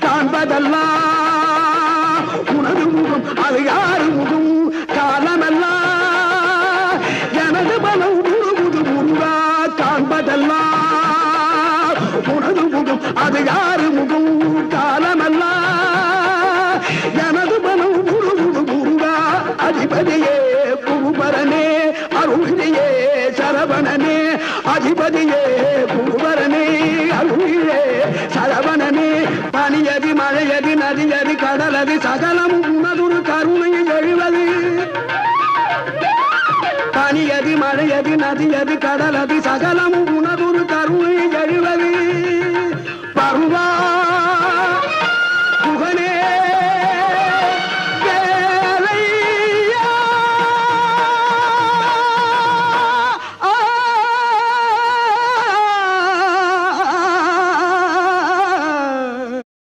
காண்பதெல்லாம் உனது முகம் அது யாரு முகம் காலமெல்லாம் எனது பலம் முழுமுது முருகா காண்பதெல்லாம் உனது முகம் அது யாரு முகம் காலமெல்லாம் எனது பலம் முழுமுது முருகா அதிபதியே புகுபரனே அருளியே சரவணனே அதிபதியே புகுபரனே அருளியே சரவணனே பனியதி மழையதி நதியதி கடலதி சகலமும் உனதொரு கருணையை எழுவது பனியதி மழையதி நதியதி கடலதி சகலமும் உனதொரு கருணையை எழுவது